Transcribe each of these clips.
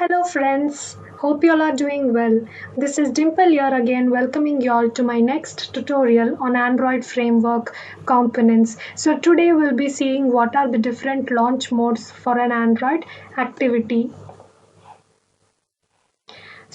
Hello friends, hope you all are doing well. This is Dimple here again welcoming you all to my next tutorial on Android framework components. So today we'll be seeing what are the different launch modes for an Android activity.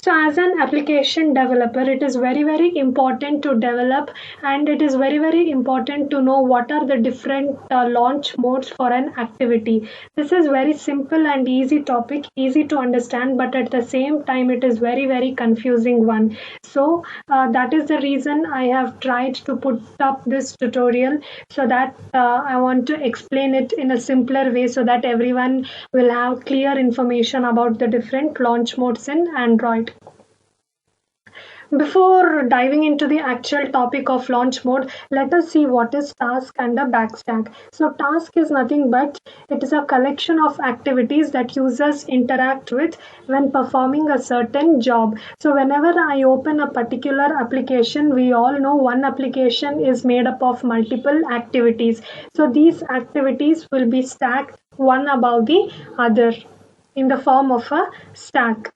So as an application developer, it is very important to develop and it is very important to know what are the different launch modes for an activity. This is very simple and easy topic, easy to understand, but at the same time it is very confusing one. So that is the reason I have tried to put up this tutorial so that I want to explain it in a simpler way so that everyone will have clear information about the different launch modes in Android. Before diving into the actual topic of launch mode, let us see what is task and a backstack. So task is nothing but it is a collection of activities that users interact with when performing a certain job. So whenever I open a particular application, we all know one application is made up of multiple activities. So these activities will be stacked one above the other in the form of a stack.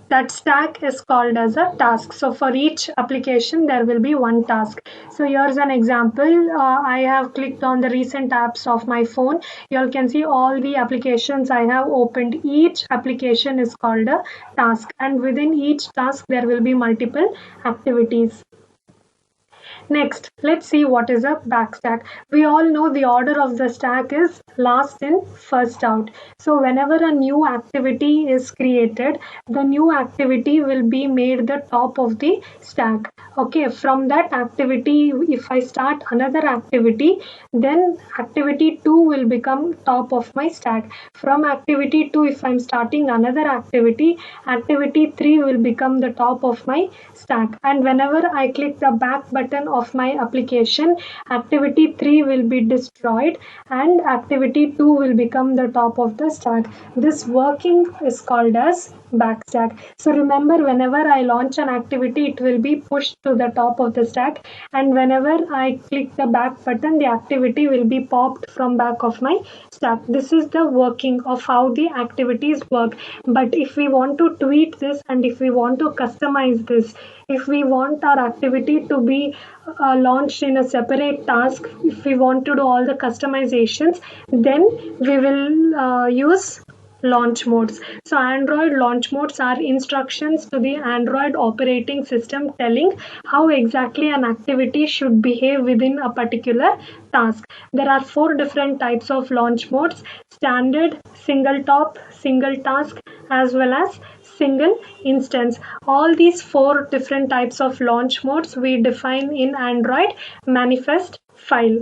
That stack is called as a task. So for each application there will be one task. So here's an example. I have clicked on the recent apps of my phone. You all can see all the applications I have opened. Each application is called a task, and within each task there will be multiple activities. Next, let's see what is a backstack. We all know the order of the stack is last in, first out. So whenever a new activity is created, the new activity will be made the top of the stack. Okay, from that activity, if I start another activity, then activity 2 will become top of my stack. From activity 2, if I'm starting another activity, activity 3 will become the top of my stack. And whenever I click the back button of my application, activity 3 will be destroyed and activity 2 will become the top of the stack. This working is called as backstack. So remember, whenever I launch an activity, it will be pushed to the top of the stack, and whenever I click the back button, the activity will be popped from back of my stack. This is the working of how the activities work. But if we want to tweak this and if we want to customize this, if we want our activity to be launched in a separate task, if we want to do all the customizations, then we will use launch modes. So Android launch modes are instructions to the Android operating system telling how exactly an activity should behave within a particular task. There are 4 different types of launch modes: standard, single top, single task, as well as single instance. All these 4 different types of launch modes we define in Android manifest file.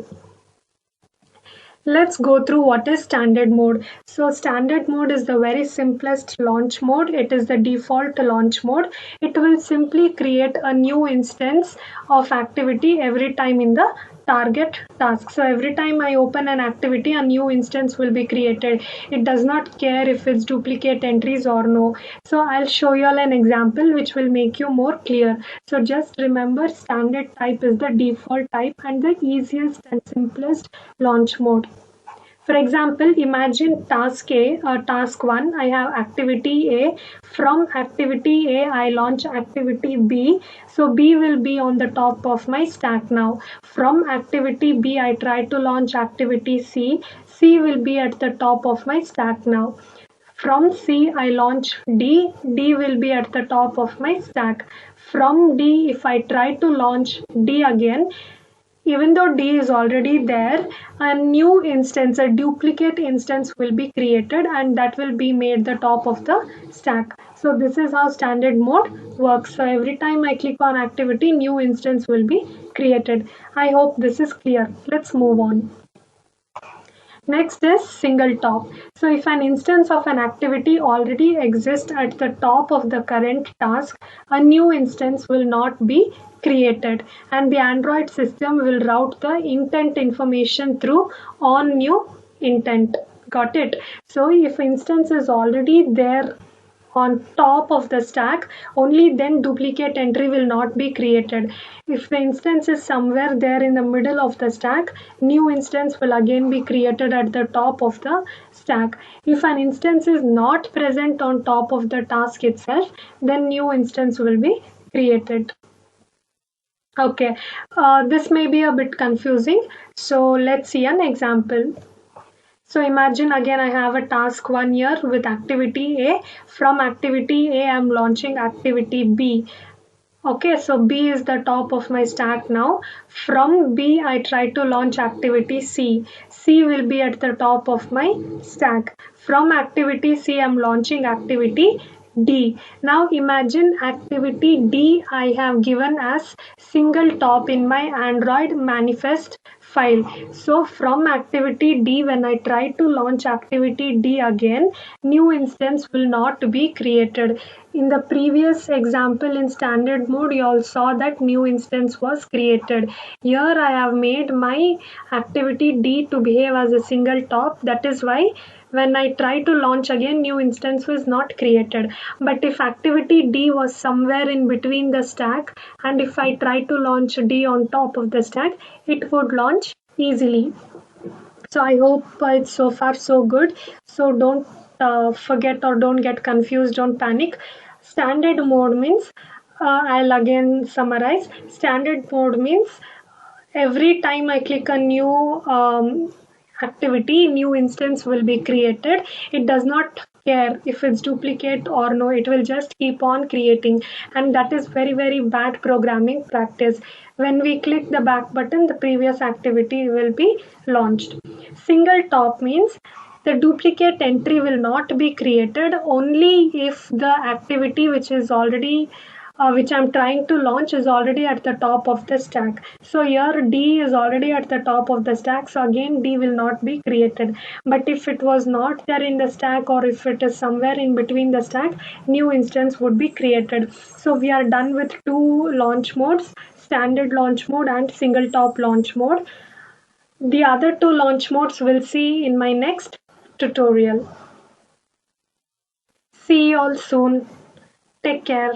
Let's go through what is standard mode. So standard mode is the very simplest launch mode. It is the default launch mode. It will simply create a new instance of activity every time in the target task. So every time I open an activity, a new instance will be created. It does not care if it's duplicate entries or no. So I'll show you all an example which will make you more clear. So just remember, standard type is the default type and the easiest and simplest launch mode. For example, imagine task A or task 1, I have activity A. From activity A, I launch activity B. So B will be on the top of my stack now. From activity B, I try to launch activity C. C will be at the top of my stack now. From C, I launch D. D will be at the top of my stack. From D, if I try to launch D again, even though D is already there, a new instance, a duplicate instance will be created and that will be made the top of the stack. So this is how standard mode works. So every time I click on activity, new instance will be created. I hope this is clear. Let's move on. Next is single top. So if an instance of an activity already exists at the top of the current task, a new instance will not be created and the Android system will route the intent information through on new intent. Got it? So if instance is already there on top of the stack, only then duplicate entry will not be created. If the instance is somewhere there in the middle of the stack, new instance will again be created at the top of the stack. If an instance is not present on top of the task itself, then new instance will be created. Okay, this may be a bit confusing. So let's see an example. So imagine again I have a task 1 year with activity A. From activity A, I'm launching activity B. Okay, so B is the top of my stack now. From B, I try to launch activity C. C will be at the top of my stack. From activity C, I'm launching activity D. Now imagine activity D I have given as single top in my Android manifest file. So from activity D, when I try to launch activity D again, new instance will not be created. In the previous example in standard mode, you all saw that new instance was created. Here I have made my activity D to behave as a single top. That is why when I try to launch again, new instance was not created. But if activity D was somewhere in between the stack, and if I try to launch D on top of the stack, it would launch easily. So I hope it's so far so good. So don't forget or don't get confused, don't panic. Standard mode means, I'll again summarize. Standard mode means every time I click a new activity, new instance will be created. It does not care if it's duplicate or no, it will just keep on creating, and that is very very bad programming practice. When we click the back button, the previous activity will be launched. Single top means the duplicate entry will not be created only if the activity which I'm trying to launch is already at the top of the stack. So here D is already at the top of the stack, so again D will not be created. But if it was not there in the stack, or if it is somewhere in between the stack, new instance would be created. So we are done with two launch modes, standard launch mode and single top launch mode. The other two launch modes we'll see in my next tutorial. See you all soon. Take care.